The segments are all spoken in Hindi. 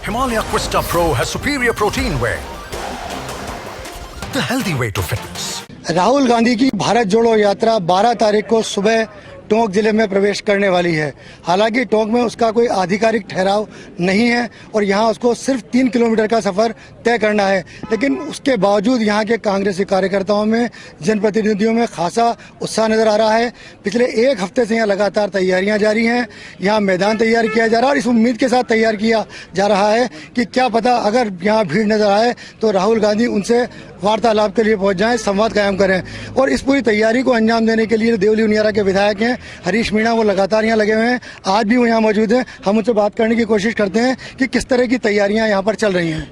Himalaya Quista Pro has superior protein whey, the healthy way to fitness. Rahul Gandhi की भारत जोड़ो यात्रा 12 तारीख को सुबह टोंक जिले में प्रवेश करने वाली है। हालांकि टोंक में उसका कोई आधिकारिक ठहराव नहीं है और यहां उसको सिर्फ 3 किलोमीटर का सफर तय करना है, लेकिन उसके बावजूद यहां के कांग्रेसी कार्यकर्ताओं में, जनप्रतिनिधियों में खासा उत्साह नजर आ रहा है। पिछले एक हफ्ते से यहां लगातार तैयारियां जारी हैं। यहां मैदान तैयार किया जा रहा है और इस उम्मीद के साथ तैयार किया जा रहा है कि क्या पता अगर यहाँ भीड़ नजर आए तो राहुल गांधी उनसे वार्तालाप के लिए पहुंच जाएं, संवाद कायम करें। और इस पूरी तैयारी को अंजाम देने के लिए देवली उनियारा के विधायक हैं हरीश मीणा, वो लगातार यहाँ लगे हुए हैं। आज भी वो यहाँ मौजूद हैं। हम उनसे बात करने की कोशिश करते हैं कि किस तरह की तैयारियां यहाँ पर चल रही हैं।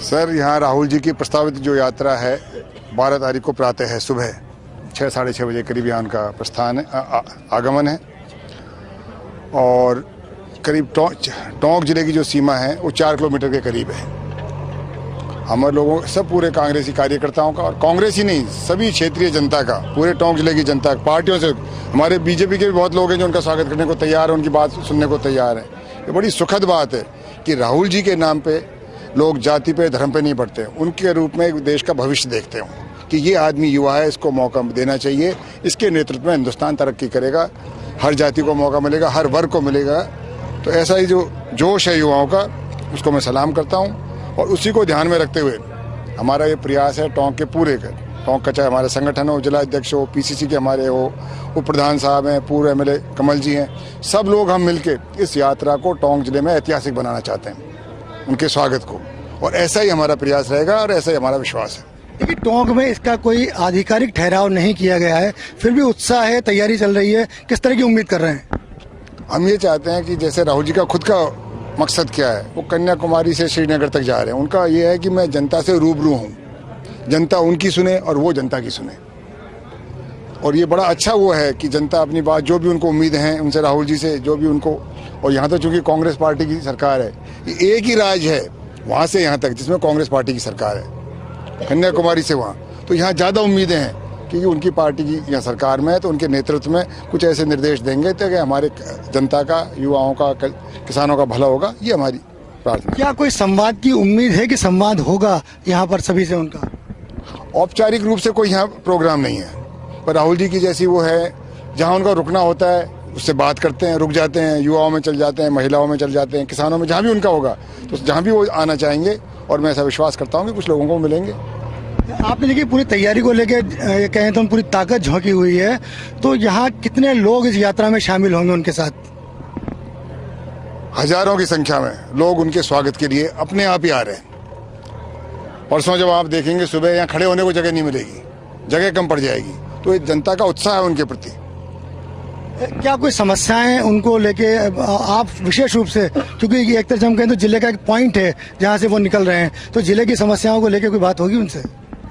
सर, यहाँ राहुल जी की प्रस्तावित जो यात्रा है 12 तारीख को प्रातः है सुबह 6 साढ़े 6 बजे करीब यहाँ उनका प्रस्थान है, आगमन है। और करीब टोंक जिले की जो सीमा है वो 4 किलोमीटर के करीब है। हमारे लोगों सब पूरे कांग्रेसी कार्यकर्ताओं का और कांग्रेस ही नहीं सभी क्षेत्रीय जनता का, पूरे टोंक जिले की जनता, पार्टियों से, हमारे बीजेपी के भी बहुत लोग हैं जो उनका स्वागत करने को तैयार है, उनकी बात सुनने को तैयार है। ये बड़ी सुखद बात है कि राहुल जी के नाम पे लोग जाति पे, धर्म पे नहीं बढ़ते, उनके रूप में देश का भविष्य देखते हो कि ये आदमी युवा है, इसको मौका देना चाहिए, इसके नेतृत्व में हिंदुस्तान तरक्की करेगा, हर जाति को मौका मिलेगा, हर वर्ग को मिलेगा। तो ऐसा ही जो जोश है युवाओं का, उसको मैं सलाम करता हूँ। और उसी को ध्यान में रखते हुए हमारा ये प्रयास है टोंक के पूरे का, टोंक का चाहे हमारे संगठन हो, जिला अध्यक्ष हो, पीसीसी के हमारे हो, उप प्रधान साहब हैं, पूर्व एमएलए कमल जी हैं, सब लोग हम मिलके इस यात्रा को टोंक जिले में ऐतिहासिक बनाना चाहते हैं, उनके स्वागत को। और ऐसा ही हमारा प्रयास रहेगा और ऐसा ही हमारा विश्वास है। देखिए, टोंक में इसका कोई आधिकारिक ठहराव नहीं किया गया है, फिर भी उत्साह है, तैयारी चल रही है। किस तरह की उम्मीद कर रहे हैं? हम ये चाहते हैं कि जैसे राहुल जी का खुद का मकसद क्या है, वो कन्याकुमारी से श्रीनगर तक जा रहे हैं। उनका ये है कि मैं जनता से रूबरू हूँ, जनता उनकी सुने और वो जनता की सुने। और ये बड़ा अच्छा वो है कि जनता अपनी बात, जो भी उनको उम्मीद है उनसे, राहुल जी से जो भी उनको, और यहाँ तो चूंकि कांग्रेस पार्टी की सरकार है, ये एक ही राज्य है वहाँ से यहाँ तक जिसमें कांग्रेस पार्टी की सरकार है, कन्याकुमारी से वहाँ, तो यहाँ ज़्यादा उम्मीदें हैं क्योंकि उनकी पार्टी की यहाँ सरकार में है। तो उनके नेतृत्व में कुछ ऐसे निर्देश देंगे ताकि हमारे जनता का, युवाओं का, किसानों का भला होगा। ये हमारी प्रार्थना। क्या कोई संवाद की उम्मीद है कि संवाद होगा यहाँ पर सभी से उनका? औपचारिक रूप से कोई यहाँ प्रोग्राम नहीं है, पर राहुल जी की जैसी वो है, जहाँ उनका रुकना होता है उससे बात करते हैं, रुक जाते हैं, युवाओं में चल जाते हैं, महिलाओं में चल जाते हैं, किसानों में, जहाँ भी उनका होगा तो जहाँ भी वो आना चाहेंगे। और मैं ऐसा विश्वास करता हूँ कि कुछ लोगों को मिलेंगे। आपने देखिए पूरी तैयारी को लेकर कहें तो पूरी ताकत झोंकी हुई है, तो यहाँ कितने लोग इस यात्रा में शामिल होंगे उनके साथ? हजारों की संख्या में लोग उनके स्वागत के लिए अपने आप ही आ रहे हैं। परसों जब आप देखेंगे सुबह यहाँ खड़े होने को जगह नहीं मिलेगी, जगह कम पड़ जाएगी। तो ये जनता का उत्साह है उनके प्रति। क्या कोई समस्याएं उनको लेके आप विशेष रूप से, क्योंकि एक तरह से हम कहें तो जिले का एक पॉइंट है जहाँ से वो निकल रहे हैं, तो जिले की समस्याओं को लेके कोई बात होगी उनसे?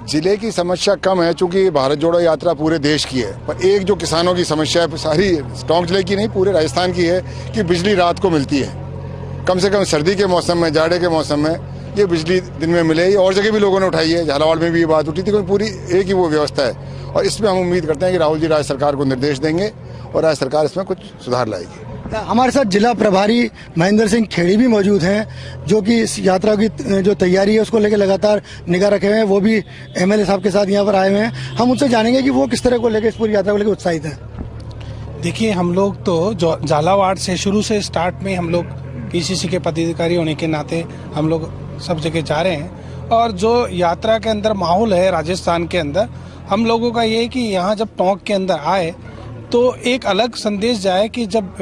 जिले की समस्या कम है चूंकि भारत जोड़ो यात्रा पूरे देश की है, पर एक जो किसानों की समस्या है, सारी टोंक जिले की नहीं पूरे राजस्थान की है कि बिजली रात को मिलती है। कम से कम सर्दी के मौसम में, जाड़े के मौसम में ये बिजली दिन में मिले। और जगह भी लोगों ने उठाई है, झालावाड़ में भी ये बात उठी थी, कोई पूरी एक ही वो व्यवस्था है। और इसमें हम उम्मीद करते हैं कि राहुल जी राज्य सरकार को निर्देश देंगे और राज्य सरकार इसमें कुछ सुधार लाएगी। हमारे साथ जिला प्रभारी महेंद्र सिंह खेड़ी भी मौजूद हैं, जो कि इस यात्रा की जो तैयारी है उसको लेकर लगातार निगाह रखे हुए हैं। वो भी एमएलए साहब के साथ यहाँ पर आए हुए हैं। हम उनसे जानेंगे कि वो किस तरह को लेकर, इस पूरी यात्रा को लेकर उत्साहित हैं। देखिए, हम लोग तो झालावाड़ से शुरू से स्टार्ट में हम लोग पीसीसी के पदाधिकारी होने के नाते हम लोग सब जगह जा रहे हैं। और जो यात्रा के अंदर माहौल है राजस्थान के अंदर, हम लोगों का ये है कि यहाँ जब टोंक के अंदर आए तो एक अलग संदेश जाए कि जब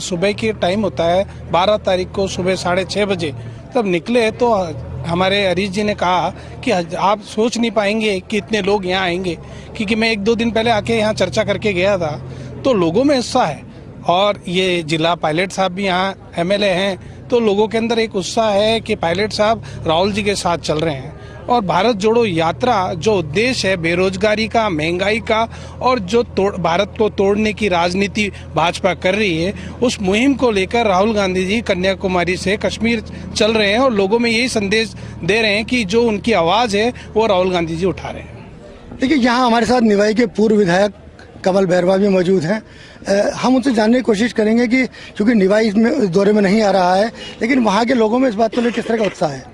सुबह के टाइम होता है 12 तारीख को सुबह 6:30 बजे तब निकले, तो हमारे हरीश जी ने कहा कि आप सोच नहीं पाएंगे कि इतने लोग यहाँ आएंगे, क्योंकि मैं 1-2 दिन पहले आके यहाँ चर्चा करके गया था, तो लोगों में उत्साह है। और ये जिला पायलट साहब भी यहाँ एमएलए हैं, तो लोगों के अंदर एक उत्साह है कि पायलट साहब राहुल जी के साथ चल रहे हैं। और भारत जोड़ो यात्रा जो उद्देश्य है बेरोजगारी का, महंगाई का, और जो भारत को तोड़ने की राजनीति भाजपा कर रही है, उस मुहिम को लेकर राहुल गांधी जी कन्याकुमारी से कश्मीर चल रहे हैं और लोगों में यही संदेश दे रहे हैं कि जो उनकी आवाज है वो राहुल गांधी जी उठा रहे हैं। देखिए, यहाँ हमारे साथ निवाई के पूर्व विधायक कमल बैरवा भी मौजूद हैं। हम उनसे जानने की कोशिश करेंगे कि क्योंकि निवाई में दौरे में नहीं आ रहा है, लेकिन वहाँ के लोगों में इस बात को लेकर किस तरह का उत्साह है।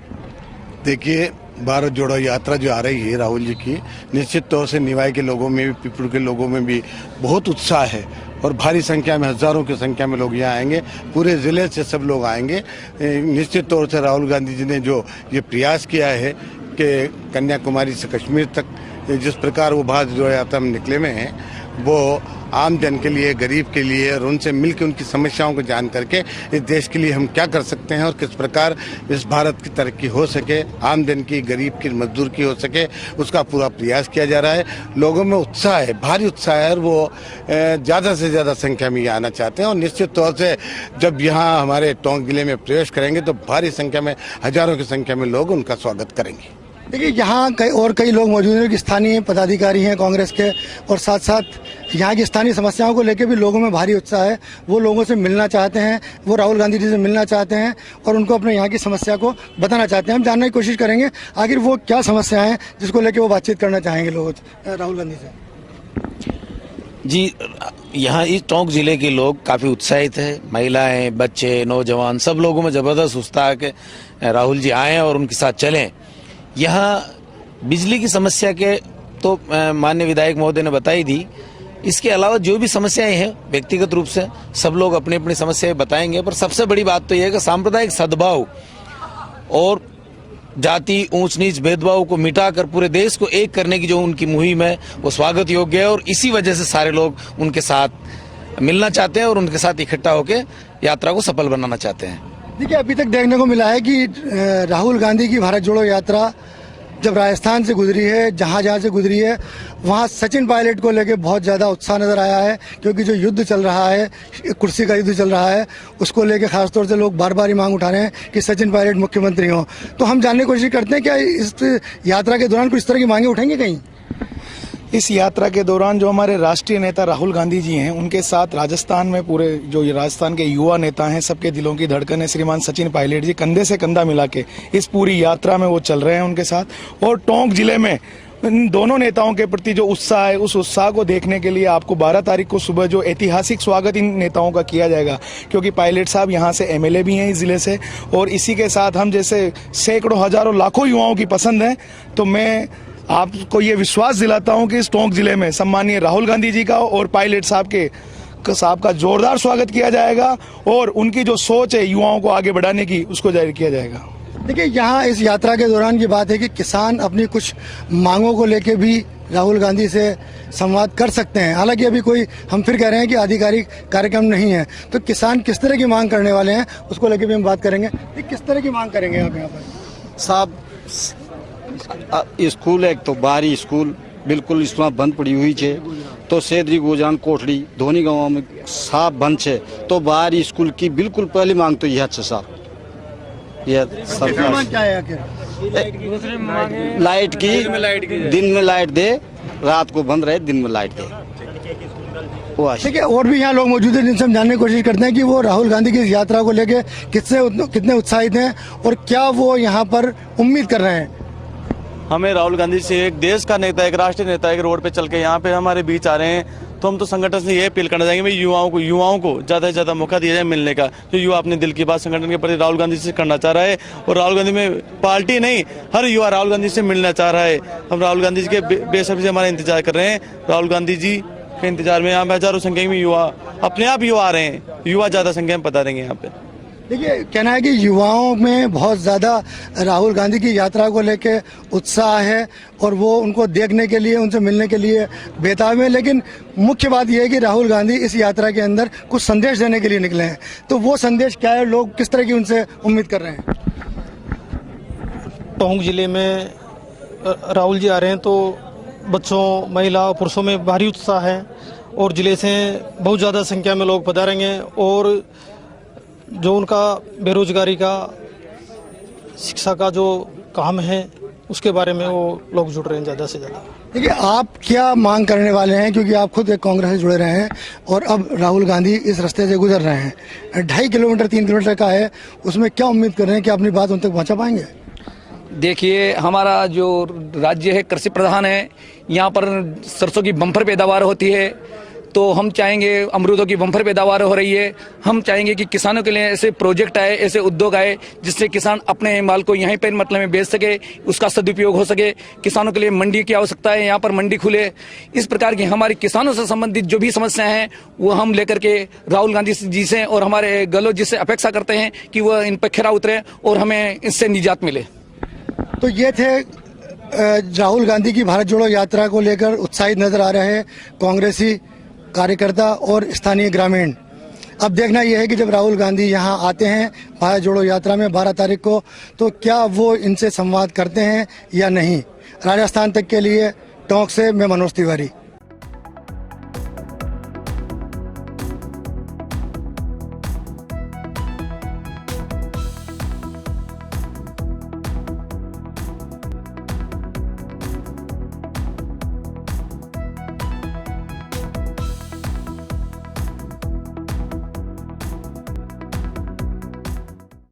देखिए, भारत जोड़ो यात्रा जो आ रही है राहुल जी की, निश्चित तौर से निवाई के लोगों में भी, पीपल के लोगों में भी बहुत उत्साह है और भारी संख्या में, हजारों की संख्या में लोग यहाँ आएंगे। पूरे जिले से सब लोग आएंगे। निश्चित तौर से राहुल गांधी जी ने जो ये प्रयास किया है कि कन्याकुमारी से कश्मीर तक जिस प्रकार वो भारत जोड़ो यात्रा में निकले में हैं, वो आम जन के लिए, गरीब के लिए, और उनसे मिलकर उनकी समस्याओं को जान करके इस देश के लिए हम क्या कर सकते हैं और किस प्रकार इस भारत की तरक्की हो सके, आम जन की, गरीब की, मजदूर की हो सके, उसका पूरा प्रयास किया जा रहा है। लोगों में उत्साह है, भारी उत्साह है और वो ज़्यादा से ज़्यादा संख्या में आना चाहते हैं। और निश्चित तौर से जब यहाँ हमारे टोंक जिले में प्रवेश करेंगे तो भारी संख्या में, हजारों की संख्या में लोग उनका स्वागत करेंगे। देखिए, यहाँ कई लोग मौजूद हैं कि स्थानीय पदाधिकारी हैं कांग्रेस के, और साथ साथ यहाँ की स्थानीय समस्याओं को लेकर भी लोगों में भारी उत्साह है। वो लोगों से मिलना चाहते हैं, वो राहुल गांधी जी से मिलना चाहते हैं और उनको अपने यहाँ की समस्या को बताना चाहते हैं। हम जानने की कोशिश करेंगे आखिर वो क्या समस्याएं हैं जिसको लेकर वो बातचीत करना चाहेंगे लोग राहुल गांधी से। जी, यहाँ इस टोंक जिले के लोग काफ़ी उत्साहित है। महिलाएं, बच्चे, नौजवान, सब लोगों में ज़बरदस्त उत्साह है कि राहुल जी आएँ और उनके साथ चलें। यहाँ बिजली की समस्या के तो माननीय विधायक महोदय ने बताई दी। इसके अलावा जो भी समस्याएं हैं व्यक्तिगत रूप से सब लोग अपनी अपनी समस्याएं बताएंगे, पर सबसे बड़ी बात तो यह है कि सांप्रदायिक सद्भाव और जाति, ऊंच नीच भेदभाव को मिटाकर पूरे देश को एक करने की जो उनकी मुहिम है वो स्वागत योग्य है। और इसी वजह से सारे लोग उनके साथ मिलना चाहते हैं और उनके साथ इकट्ठा होकर यात्रा को सफल बनाना चाहते हैं। देखिए, अभी तक देखने को मिला है कि राहुल गांधी की भारत जोड़ो यात्रा जब राजस्थान से गुजरी है, जहाँ से गुजरी है, वहाँ सचिन पायलट को लेके बहुत ज़्यादा उत्साह नज़र आया है। क्योंकि जो युद्ध चल रहा है, कुर्सी का युद्ध चल रहा है, उसको लेके खासतौर से लोग बार बार ही मांग उठा रहे हैं कि सचिन पायलट मुख्यमंत्री हों। तो हम जानने की कोशिश करते हैं क्या इस यात्रा के दौरान कुछ इस तरह की मांगे उठेंगे कहीं? इस यात्रा के दौरान जो हमारे राष्ट्रीय नेता राहुल गांधी जी हैं, उनके साथ राजस्थान में पूरे जो राजस्थान के युवा नेता हैं, सबके दिलों की धड़कन है श्रीमान सचिन पायलट जी, कंधे से कंधा मिला के इस पूरी यात्रा में वो चल रहे हैं उनके साथ। और टोंक जिले में इन दोनों नेताओं के प्रति जो उत्साह है, उस उत्साह को देखने के लिए आपको 12 तारीख को सुबह जो ऐतिहासिक स्वागत इन नेताओं का किया जाएगा, क्योंकि पायलट साहब यहाँ से एमएलए भी हैं इस जिले से, और इसी के साथ हम जैसे सैकड़ों, हजारों, लाखों युवाओं की पसंद है। तो मैं आपको ये विश्वास दिलाता हूं कि इस टोंक जिले में सम्मानीय राहुल गांधी जी का और पायलट साहब का जोरदार स्वागत किया जाएगा और उनकी जो सोच है युवाओं को आगे बढ़ाने की, उसको जाहिर किया जाएगा। देखिए, यहाँ इस यात्रा के दौरान की बात है कि किसान अपनी कुछ मांगों को लेके भी राहुल गांधी से संवाद कर सकते हैं। हालांकि अभी कोई, हम फिर कह रहे हैं कि आधिकारिक कार्यक्रम नहीं है, तो किसान किस तरह की मांग करने वाले हैं उसको लेके भी हम बात करेंगे। किस तरह की मांग करेंगे आप यहाँ पर? साहब, स्कूल एक तो बाहरी स्कूल बिल्कुल इसमें बंद पड़ी हुई है, तो सेदरी गोजान कोठड़ी धोनी गांव में साफ बंद है, तो बाहरी स्कूल की बिल्कुल पहली मांग तो यह है साहब। यह सरकार क्या है आखिर? लाइट की, दिन में लाइट दे, रात को बंद रहे, दिन में लाइट दे। देखिए, और भी यहाँ लोग मौजूद हैं जिनसे हम जानने की कोशिश करते हैं कि वो राहुल गांधी की इस यात्रा को लेके कितने उत्साहित हैं और क्या वो यहाँ पर उम्मीद कर रहे हैं। हमें राहुल गांधी से, एक देश का नेता, एक राष्ट्रीय नेता, एक रोड पे चल के यहाँ पे हमारे बीच आ रहे हैं, तो हम तो संगठन से ये अपील करना चाहेंगे युवाओं को ज़्यादा से ज़्यादा मौका दिया जाए मिलने का। जो युवा अपने दिल की बात संगठन के प्रति राहुल गांधी से करना चाह रहा है, और राहुल गांधी में पार्टी नहीं, हर युवा राहुल गांधी से मिलना चाह रहा है। हम राहुल गांधी जी के बेसब्री से हमारा इंतजार कर रहे हैं। राहुल गांधी जी के इंतजार में यहाँ पे हजारों संख्या में युवा, अपने आप युवा आ रहे हैं, युवा ज़्यादा संख्या में पता देंगे यहाँ पे। देखिए, कहना है कि युवाओं में बहुत ज़्यादा राहुल गांधी की यात्रा को लेके उत्साह है और वो उनको देखने के लिए, उनसे मिलने के लिए बेताब है। लेकिन मुख्य बात यह है कि राहुल गांधी इस यात्रा के अंदर कुछ संदेश देने के लिए निकले हैं, तो वो संदेश क्या है, लोग किस तरह की उनसे उम्मीद कर रहे हैं? टोंक जिले में राहुल जी आ रहे हैं तो बच्चों, महिला, पुरुषों में भारी उत्साह है और जिले से बहुत ज़्यादा संख्या में लोग पधारेंगे और जो उनका बेरोजगारी का, शिक्षा का जो काम है उसके बारे में वो लोग जुड़ रहे हैं ज़्यादा से ज़्यादा। देखिए, आप क्या मांग करने वाले हैं, क्योंकि आप खुद एक कांग्रेस से जुड़े रहे हैं और अब राहुल गांधी इस रास्ते से गुजर रहे हैं, 2.5 किलोमीटर 3 किलोमीटर का है, उसमें क्या उम्मीद कर रहे हैं कि अपनी बात उन तक पहुँचा पाएंगे? देखिए, हमारा जो राज्य है कृषि प्रधान है, यहाँ पर सरसों की बम्पर पैदावार होती है, तो हम चाहेंगे, अमरूदों की बम्पर पैदावार हो रही है, हम चाहेंगे कि किसानों के लिए ऐसे प्रोजेक्ट आए, ऐसे उद्योग आए जिससे किसान अपने माल को यहीं पर मतलब में बेच सके, उसका सदुपयोग हो सके। किसानों के लिए मंडी की आवश्यकता है, यहाँ पर मंडी खुले। इस प्रकार की हमारी किसानों से संबंधित जो भी समस्याएं हैं वो हम लेकर के राहुल गांधी जी से और हमारे गहलोत जी से अपेक्षा करते हैं कि वह इन पर खरा उतरे और हमें इससे निजात मिले। तो ये थे राहुल गांधी की भारत जोड़ो यात्रा को लेकर उत्साहित नजर आ रहे हैं कांग्रेसी कार्यकर्ता और स्थानीय ग्रामीण। अब देखना यह है कि जब राहुल गांधी यहां आते हैं भारत जोड़ो यात्रा में 12 तारीख को, तो क्या वो इनसे संवाद करते हैं या नहीं। राजस्थान तक के लिए टोंक से मैं मनोज तिवारी।